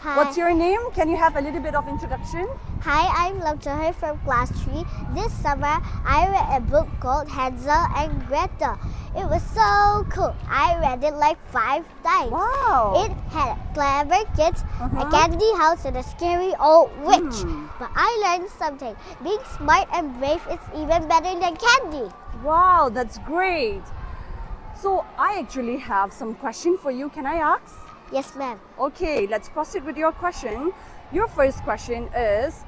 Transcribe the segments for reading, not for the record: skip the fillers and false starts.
Hi. What's your name? Can you have a little bit of introduction? Hi, I'm Lamtohay from class 3. This summer, I read a book called Hansel and Gretel. It was so cool. I read it like 5 times. Wow. It had clever kids, a candy house, and a scary old witch. But I learned something. Being smart and brave is even better than candy. Wow, that's great. So I actually have some question for you. Can I ask? Yes, ma'am. Okay, let's proceed with your question. Your first question is,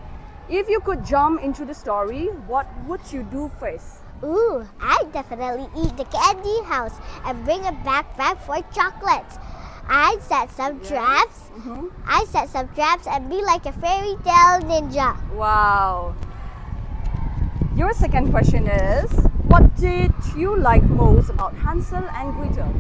if you could jump into the story, what would you do first? Ooh, I'd definitely eat the candy house and bring a backpack for chocolates. I'd set some traps. I'd set some traps and be like a fairy tale ninja. Wow. Your second question is, what did you like most about Hansel and Gretel?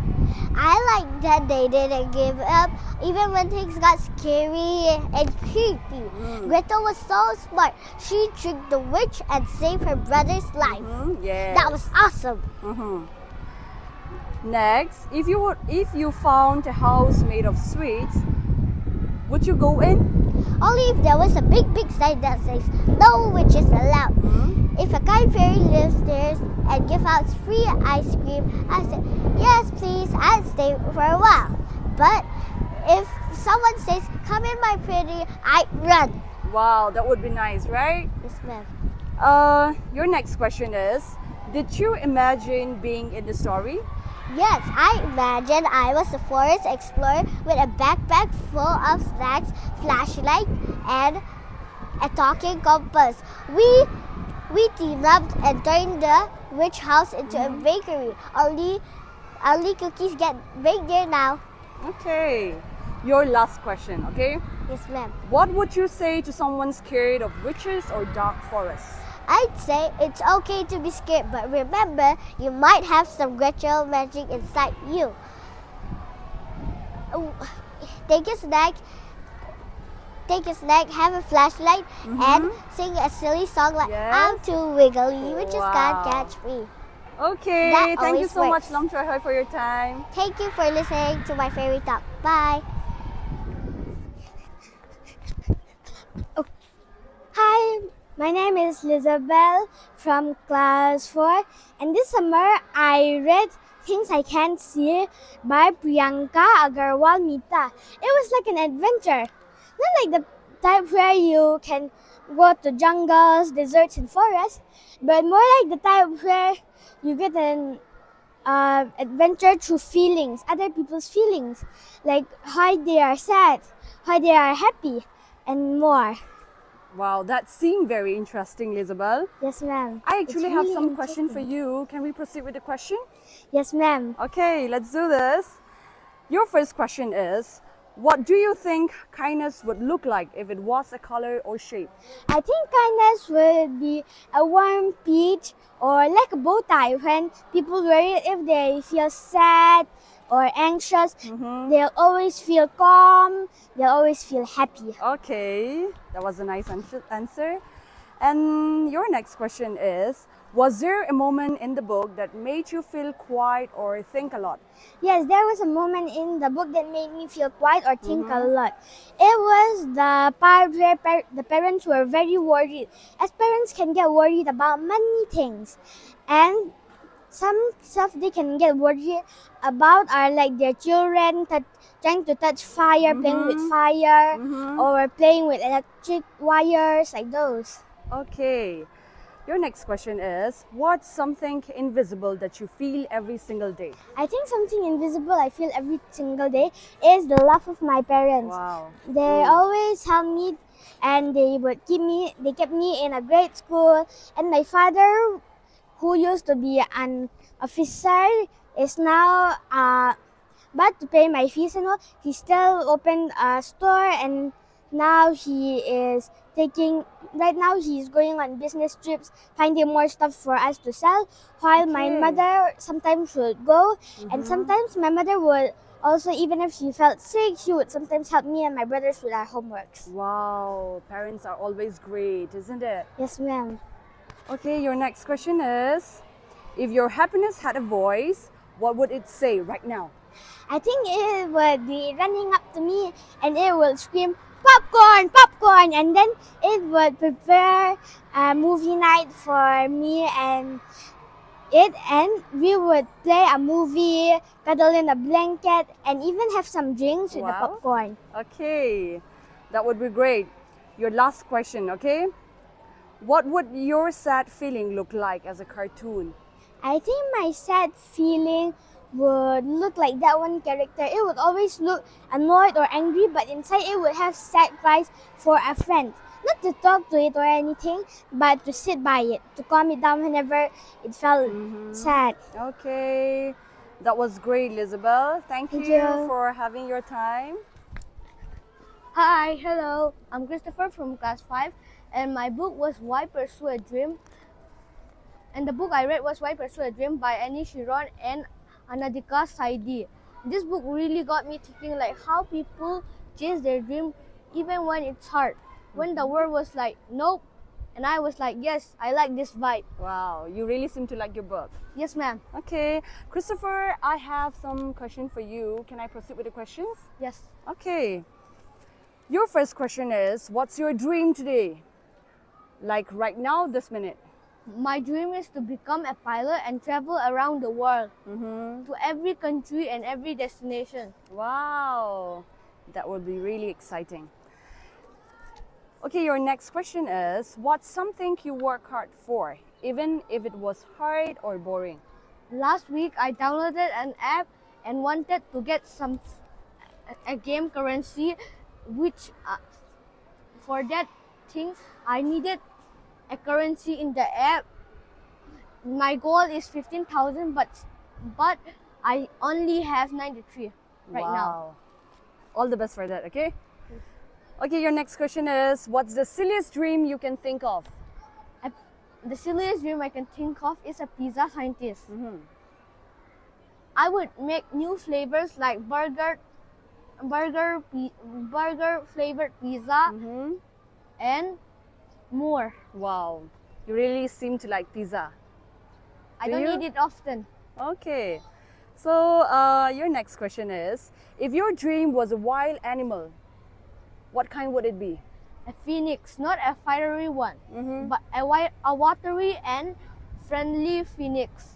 I like that they didn't give up even when things got scary and creepy. Gretel was so smart. She tricked the witch and saved her brother's life. Yes. That was awesome. Next, if you found a house made of sweets, would you go in? Only if there was a big sign that says no witches allowed. If a kind fairy lives there and gives out free ice cream, I said, yes please, I'd stay for a while. But if someone says, come in my pretty, I'd run. Wow, that would be nice, right? Yes, ma'am. Your next question is, did you imagine being in the story? Yes, I imagined I was a forest explorer with a backpack full of snacks, flashlight, and a talking compass. We teamed up and turned the witch house into a bakery. Only cookies get baked there now. Okay. Your last question, okay? Yes, ma'am. What would you say to someone scared of witches or dark forests? I'd say it's okay to be scared, but remember, you might have some Gretel magic inside you. Take a snack, have a flashlight, and sing a silly song like I'm too wiggly, witches can't catch me. Okay, That thank you always so works. much, Lam Choi Hoi, for your time. Thank you for listening to my fairy talk. Bye. Hi, my name is Lizabelle from class 4, and this summer I read Things I Can't See by Priyanka, Agarwal, Mehta. It was like an adventure. Not like the type where you can go to jungles, deserts, and forests, but more like the type where you get an adventure through feelings, other people's feelings, like how they are sad, how they are happy, and more. Wow, that seemed very interesting, Isabel. Yes, ma'am. I It's actually have really some question for interesting. you. Can we proceed with the question? Yes, ma'am. Okay, let's do this. Your first question is, what do you think kindness would look like if it was a color or shape? I think kindness would be a warm peach or like a bow tie when people wear it if they feel sad or anxious. They'll always feel calm. They'll always feel happy. Okay, that was a nice answer. And your next question is, was there a moment in the book that made you feel quiet or think a lot? Yes, there was a moment in the book that made me feel quiet or think a lot. It was the part where the parents were very worried. As parents can get worried about many things. And some stuff they can get worried about are like their children trying to touch fire, playing with fire, or playing with electric wires, like those. Okay, your next question is, what's something invisible that you feel every single day? I think something invisible I feel every single day is the love of my parents. Wow. They always help me, and they kept me in a great school. And my father, who used to be an officer, is now but to pay my fees and all, he still opened a store, and now he's going on business trips, finding more stuff for us to sell, while my mother sometimes would go, and sometimes my mother would also, even if she felt sick, she would sometimes help me and my brothers with our homeworks. Wow, parents are always great, isn't it? Yes, ma'am. Okay, your next question is, if your happiness had a voice, what would it say right now? I think it would be running up to me and it will scream, popcorn, popcorn, and then it would prepare a movie night for me and we would play a movie, cuddle in a blanket, and even have some drinks with the Wow. popcorn. Okay, that would be great. Your last question, okay? What would your sad feeling look like as a cartoon? I think my sad feeling would look like that one character. It would always look annoyed or angry, but inside it would have sad cries for a friend. Not to talk to it or anything, but to sit by it, to calm it down whenever it felt sad. Okay, that was great, Lizabel. Thank Thank you you. for having your time. Hi, hello. I'm Christopher from class 5 and my book was Why Pursue a Dream. And the book I read was Why Pursue a Dream by Sheoran and Anahita Saidi. This book really got me thinking like how people chase their dream even when it's hard. When the world was like, nope. And I was like, yes, I like this vibe. Wow, you really seem to like your book. Yes, ma'am. Okay, Christopher, I have some question for you. Can I proceed with the questions? Yes. Okay. Your first question is, what's your dream today? Like right now, this minute. My dream is to become a pilot and travel around the world to every country and every destination. Wow, that would be really exciting. Okay, your next question is, what's something you work hard for, even if it was hard or boring? Last week, I downloaded an app and wanted to get a game currency, which for that thing I needed a currency in the app. My goal is 15,000, but I only have 93 right now. Wow. All the best for that, okay? Okay, your next question is, what's the silliest dream you can think of? The silliest dream I can think of is a pizza scientist. I would make new flavors like burger flavored pizza and more. Wow, you really seem to like pizza. I Do don't you? eat it often. Okay, so your next question is, if your dream was a wild animal, what kind would it be? A phoenix, not a fiery one, but a watery and friendly phoenix.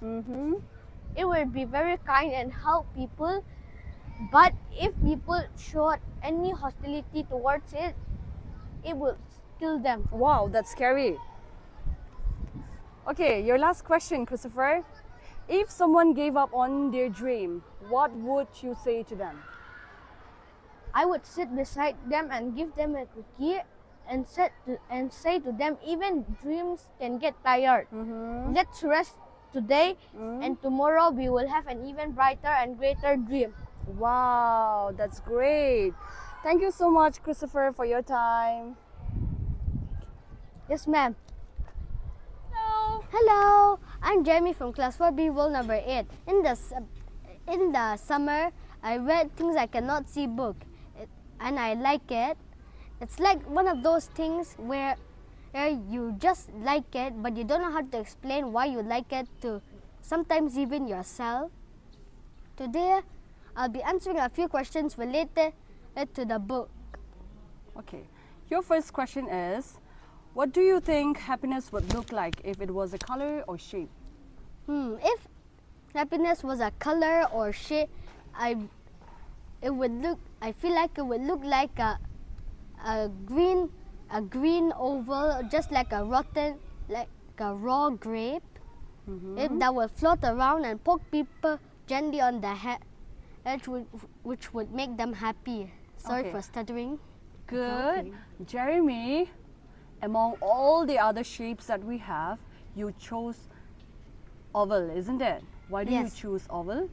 It would be very kind and help people, but if people showed any hostility towards it, it would kill them. Wow, that's scary. Okay, your last question, Christopher. If someone gave up on their dream, what would you say to them? I would sit beside them and give them a cookie and say to them, even dreams can get tired. Let's rest today and tomorrow we will have an even brighter and greater dream. Wow, that's great. Thank you so much, Christopher, for your time. Yes, ma'am. Hello, I'm Jeremy from class 4B, role number 8. In the summer, I read Things I Cannot See book, and I like it. It's like one of those things where you just like it, but you don't know how to explain why you like it to sometimes even yourself. Today, I'll be answering a few questions related to the book. Okay, your first question is, what do you think happiness would look like if it was a color or shape? If happiness was a color or shape, I feel like it would look like a green oval, just like a raw grape. If that would float around and poke people gently on the head, which would make them happy. Sorry Okay. for stuttering. Good. Jeremy, among all the other shapes that we have, you chose oval, isn't it? Why do you Yes. choose oval?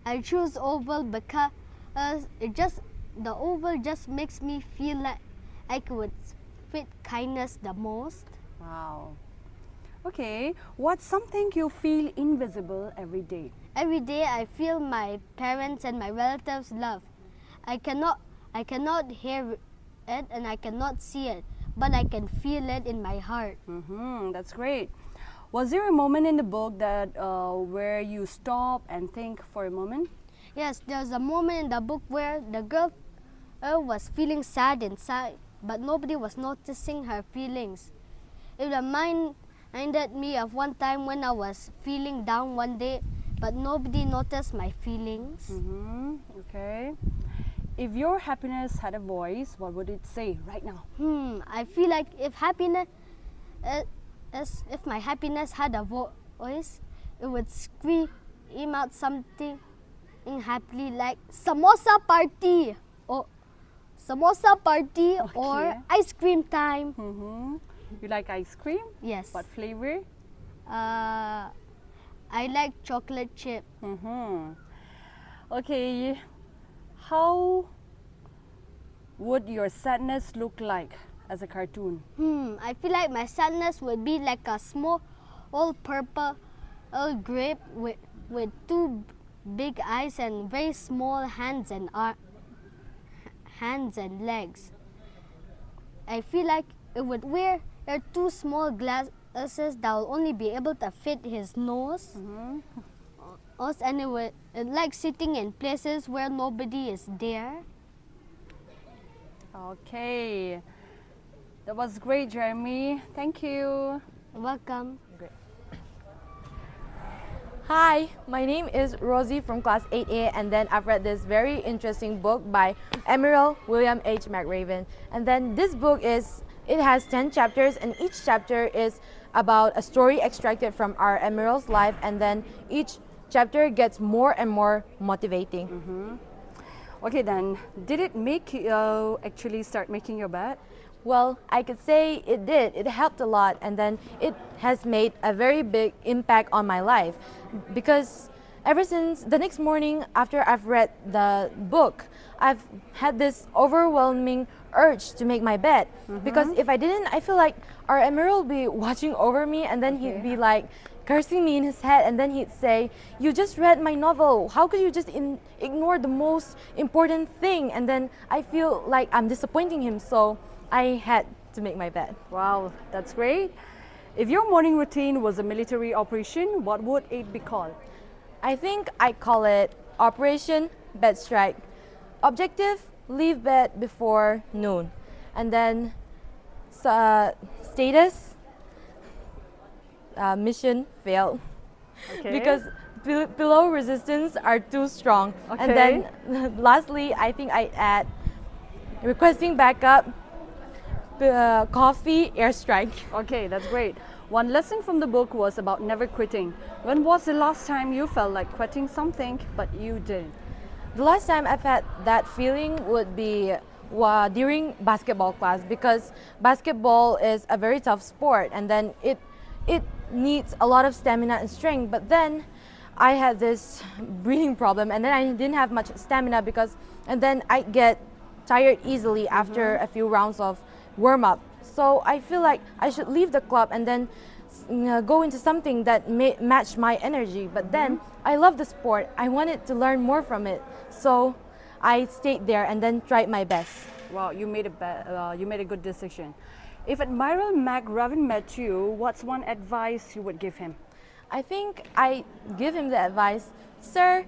I choose oval because the oval just makes me feel like I could fit kindness the most. Wow. Okay, what's something you feel invisible every day? Every day I feel my parents and my relatives' love. I cannot hear it and I cannot see it, but I can feel it in my heart. That's great. Was there a moment in the book that where you stop and think for a moment? Yes, there's a moment in the book where the girl was feeling sad inside, but nobody was noticing her feelings. It reminded me of one time when I was feeling down one day, but nobody noticed my feelings. Okay. If your happiness had a voice, what would it say right now? I feel like if my happiness had a voice, it would scream out something happily like samosa party or or ice cream time. You like ice cream? Yes. What flavor? I like chocolate chip. Okay. How would your sadness look like as a cartoon? I feel like my sadness would be like a small purple grape with two big eyes and very small hands and legs. I feel like it would wear two small glasses that will only be able to fit his nose. And it would like sitting in places where nobody is there. Okay. That was great, Jeremy. Thank you. Welcome. Hi, my name is Rosie from class 8A, and then I've read this very interesting book by Admiral William H. McRaven. And then this book it has 10 chapters, and each chapter is about a story extracted from our Admiral's life, and then each chapter gets more and more motivating. Okay then, did it make you actually start making your bed? Well, I could say it did. It helped a lot, and then it has made a very big impact on my life, because ever since the next morning after I've read the book, I've had this overwhelming urge to make my bed, because if I didn't, I feel like our Admiral would be watching over me, and then he'd be like cursing me in his head, and then he'd say, "You just read my novel, how could you just ignore the most important thing?" And then I feel like I'm disappointing him, so I had to make my bed. Wow, that's great. If your morning routine was a military operation, what would it be called? I think I call it Operation Bed Strike. Objective, leave bed before noon. And then status, mission failed. Okay. Because pillow resistance are too strong. And then lastly, I think I add requesting backup, coffee, airstrike. Okay, that's great. One lesson from the book was about never quitting. When was the last time you felt like quitting something but you didn't? The last time I've had that feeling would be during basketball class, because basketball is a very tough sport, and then it needs a lot of stamina and strength. But then I had this breathing problem, and then I didn't have much stamina and then I get tired easily after a few rounds of warm up. So I feel like I should leave the club and then go into something that may match my energy. But then I love the sport. I wanted to learn more from it. So I stayed there and then tried my best. Wow, you made a good decision. If Admiral McRaven met you, what's one advice you would give him? I think I give him the advice, "Sir,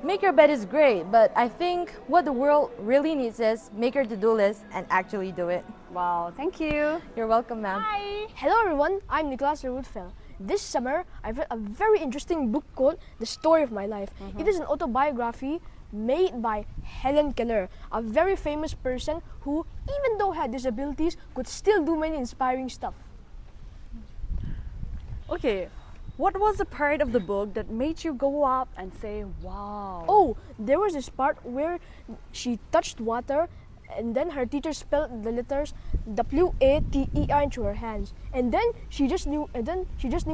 make your bed is great, but I think what the world really needs is make your to-do list and actually do it." Wow, thank you. You're welcome, ma'am. Hi. Hello everyone, I'm Nicholas Rudfeld. This summer, I've read a very interesting book called The Story of My Life. It is an autobiography made by Helen Keller, a very famous person who, even though had disabilities, could still do many inspiring stuff. Okay, what was the part of the book that made you go up and say, wow? Oh, there was this part where she touched water, and then her teacher spelled the letters WATER into her hands, and then she just knew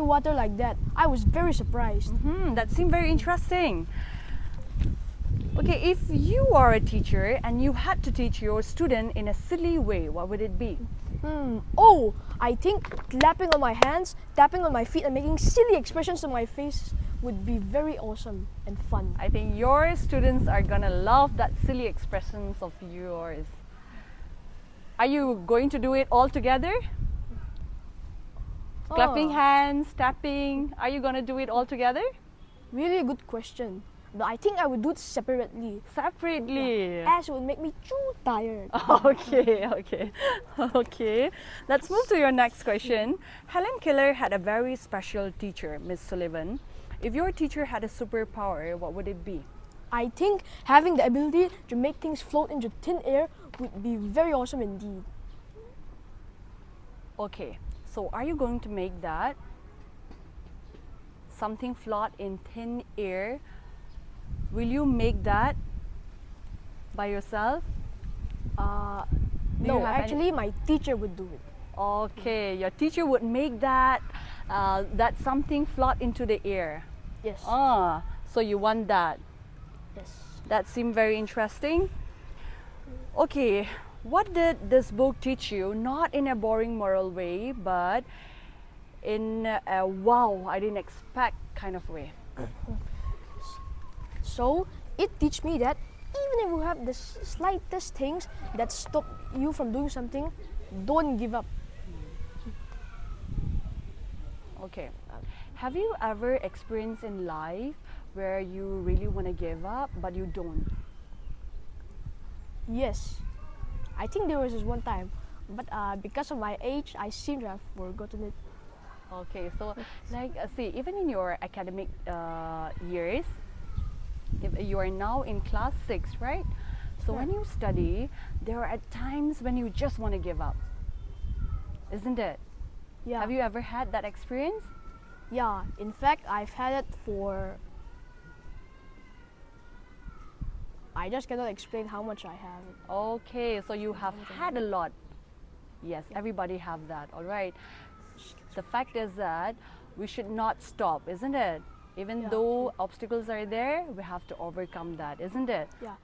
water like that. I was very surprised. That seemed very interesting. Okay, if you are a teacher and you had to teach your student in a silly way, what would it be? Oh, I think clapping on my hands, tapping on my feet, and making silly expressions on my face would be very awesome and fun. I think your students are gonna love that silly expressions of yours. Are you going to do it all together? Clapping hands, tapping, are you gonna do it all together? Really good question. but I think I would do it separately. Separately. As it would make me too tired. Okay. Let's move to your next question. Helen Keller had a very special teacher, Miss Sullivan. If your teacher had a superpower, what would it be? I think having the ability to make things float into thin air would be very awesome indeed. Okay, so are you going to make that? Something float in thin air. Will you make that by yourself? Do you No, have any- actually, my teacher would do it. Okay, your teacher would make that that something float into the air. Yes. So you want that. Yes. That seemed very interesting. Okay, what did this book teach you? Not in a boring moral way, but in a wow, I didn't expect kind of way. So it teach me that even if you have the slightest things that stop you from doing something, don't give up. Okay, have you ever experienced in life where you really want to give up but you don't? Yes, I think there was this one time, but because of my age, I seem to have forgotten it. Okay, so like see, even in your academic years, if you are now in class 6, right? So when you study, there are at times when you just want to give up, isn't it? Yeah. Have you ever had that experience? Yeah. In fact, I've had it for. I just cannot explain how much I have it. Okay, so you have had a lot. Yes, everybody have that. All right. The fact is that we should not stop, isn't it? Even though obstacles are there, we have to overcome that, isn't it? Yeah.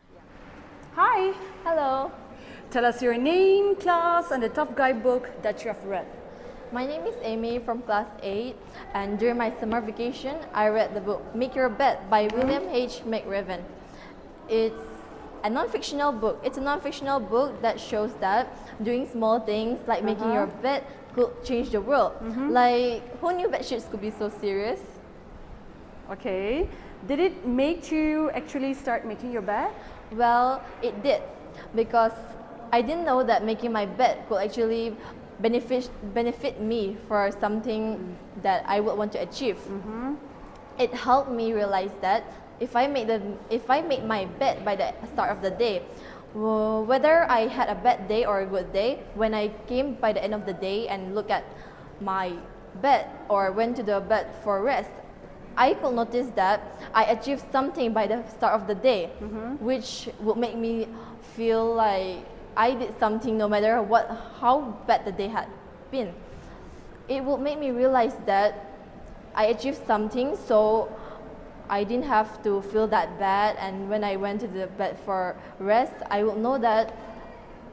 Hi. Hello, Tell us your name, class, and the tough guy book that you have read. my name is Amy from class 8, and during my summer vacation, I read the book Make Your Bed by William H. McRaven. It's a non-fictional book. It's a non-fictional book that shows that doing small things like making your bed could change the world. Like, who knew bed sheets could be so serious? Okay. Did it make you actually start making your bed? Well, it did, because I didn't know that making my bed could actually benefit me for something that I would want to achieve. It helped me realize that if I made my bed by the start of the day, whether I had a bad day or a good day, when I came by the end of the day and look at my bed or went to the bed for rest, I could notice that I achieved something by the start of the day, which would make me feel like I did something no matter how bad the day had been. It would make me realize that I achieved something, so I didn't have to feel that bad, and when I went to the bed for rest, I would know that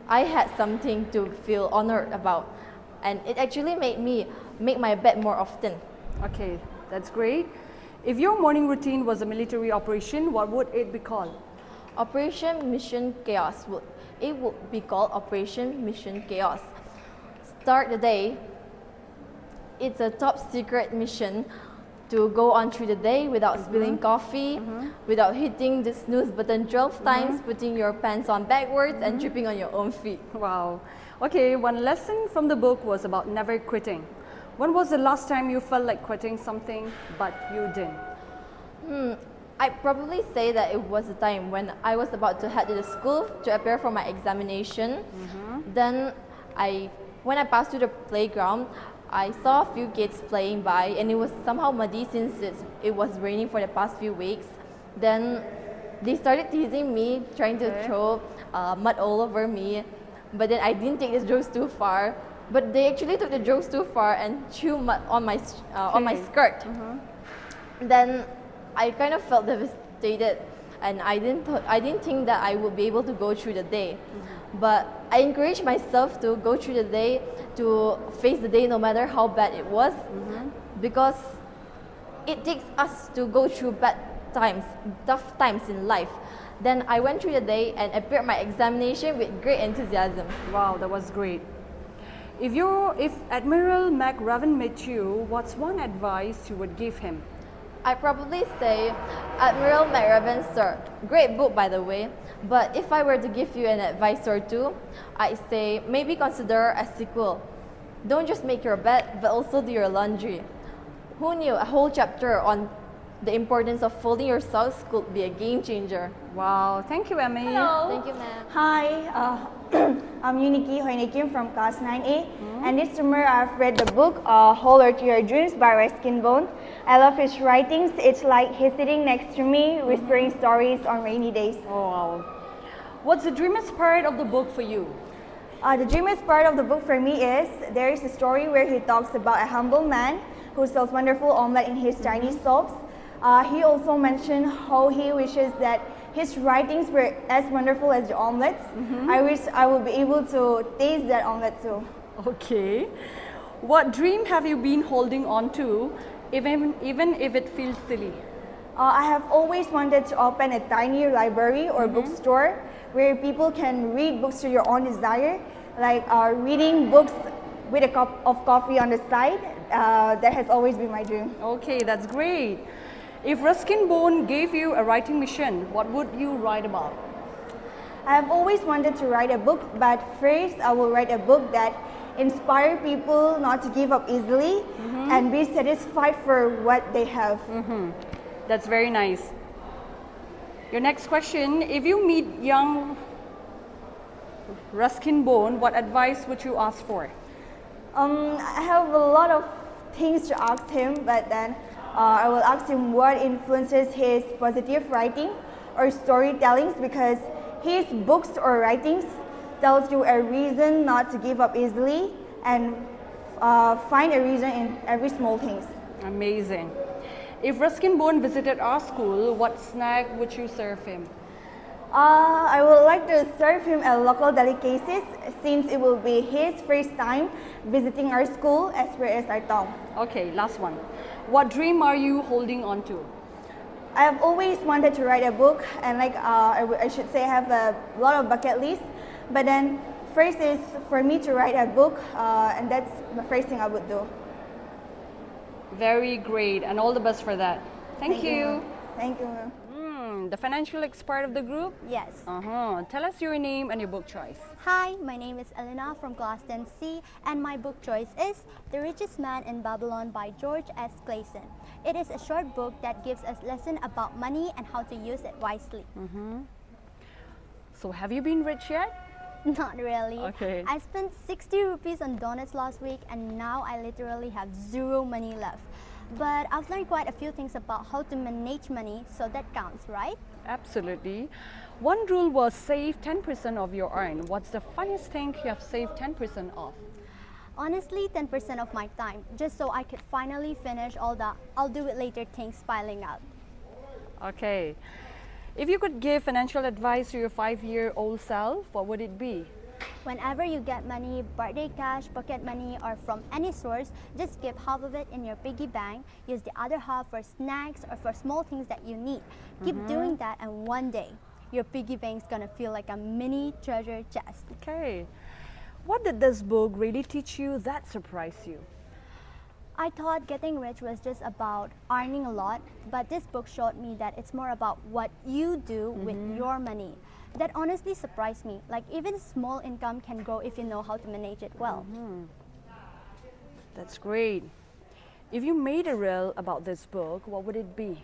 I had something to feel honored about, and it actually made me make my bed more often. Okay, that's great. If your morning routine was a military operation, what would it be called? Operation Mission Chaos would be called Operation Mission Chaos. Start the day. It's a top secret mission to go on through the day without spilling coffee, without hitting the snooze button 12 times, putting your pants on backwards, and tripping on your own feet. Wow. Okay, one lesson from the book was about never quitting. When was the last time you felt like quitting something but you didn't? I'd probably say that it was the time when I was about to head to the school to appear for my examination. Then when I passed through the playground, I saw a few kids playing by, and it was somehow muddy since it was raining for the past few weeks. Then they started teasing me, trying to throw mud all over me, but then I didn't take the jokes too far. But they actually took the jokes too far and threw mud on my skirt. Then I kind of felt devastated, and I didn't think that I would be able to go through the day. But I encouraged myself to go through the day, to face the day no matter how bad it was, because it takes us to go through bad times, tough times in life. Then I went through the day and appeared my examination with great enthusiasm. Wow, that was great. If Admiral McRaven met you, what's one advice you would give him? I'd probably say Admiral McRaven, sir. Great book, by the way. But if I were to give you an advice or two, I'd say maybe consider a sequel. Don't just make your bed, but also do your laundry. Who knew a whole chapter on the importance of folding your socks could be a game changer? Wow, thank you, Emmy. Thank you, ma'am. Hi, I'm Yuniki Hoineilhing from class 9A, and this summer I've read the book Hold Her to Your Dreams by Ruskin. I love his writings. It's like he's sitting next to me, whispering stories on rainy days. Oh, wow. What's the dreamiest part of the book for you? The dreamiest part of the book for me is there is a story where he talks about a humble man who sells wonderful omelette in his Chinese shops. He also mentioned how he wishes that his writings were as wonderful as the omelettes. I wish I would be able to taste that omelette too. Okay. What dream have you been holding on to, even if it feels silly? I have always wanted to open a tiny library or bookstore where people can read books to your own desire, like reading books with a cup of coffee on the side. That has always been my dream. Okay, that's great. If Ruskin Bone gave you a writing mission, what would you write about? I have always wanted to write a book, but first I will write a book that inspire people not to give up easily and be satisfied for what they have. That's very nice. Your next question, if you meet young Ruskin Bone, what advice would you ask for? I have a lot of things to ask him, but then I will ask him what influences his positive writing or storytellings, because his books or writings tells you a reason not to give up easily and find a reason in every small things. Amazing. If Ruskin Bone visited our school, what snack would you serve him? I would like to serve him a local delicacies since it will be his first time visiting our school as well as our town. Okay, last one. What dream are you holding on to? I have always wanted to write a book, and I should say I have a lot of bucket lists, but then first is for me to write a book, and that's the first thing I would do. Very great, and all the best for that. Thank you. Thank you. The financial expert of the group? Yes. Tell us your name and your book choice. Hi, my name is Elena from class 10C, and my book choice is The Richest Man in Babylon by George S. Clason. It is a short book that gives us lesson about money and how to use it wisely. So have you been rich yet? Not really. Okay. I spent 60 rupees on donuts last week, and now I literally have zero money left. But I've learned quite a few things about how to manage money, so that counts, right? Absolutely. One rule was save 10% of your earn. What's the funniest thing you have saved 10% of? Honestly, 10% of my time, just so I could finally finish all the I'll do it later things piling up. Okay. If you could give financial advice to your 5-year-old self, what would it be? Whenever you get money, birthday cash, pocket money, or from any source, just keep half of it in your piggy bank. Use the other half for snacks or for small things that you need. Keep doing that, and one day, your piggy bank's gonna feel like a mini treasure chest. Okay. What did this book really teach you that surprised you? I thought getting rich was just about earning a lot, but this book showed me that it's more about what you do with your money. That honestly surprised me. Like, even small income can grow if you know how to manage it well. That's great. If you made a reel about this book, what would it be?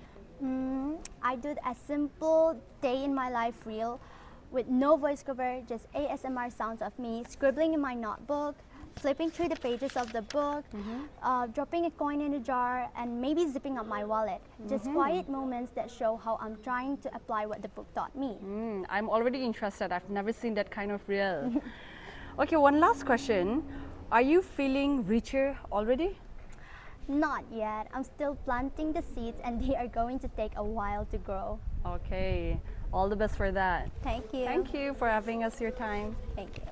I did a simple day in my life reel with no voiceover, just ASMR sounds of me scribbling in my notebook, flipping through the pages of the book, dropping a coin in a jar, and maybe zipping up my wallet. Just quiet moments that show how I'm trying to apply what the book taught me. I'm already interested. I've never seen that kind of reel. Okay, one last question. Are you feeling richer already? Not yet. I'm still planting the seeds, and they are going to take a while to grow. Okay, all the best for that. Thank you. Thank you for having us your time. Thank you.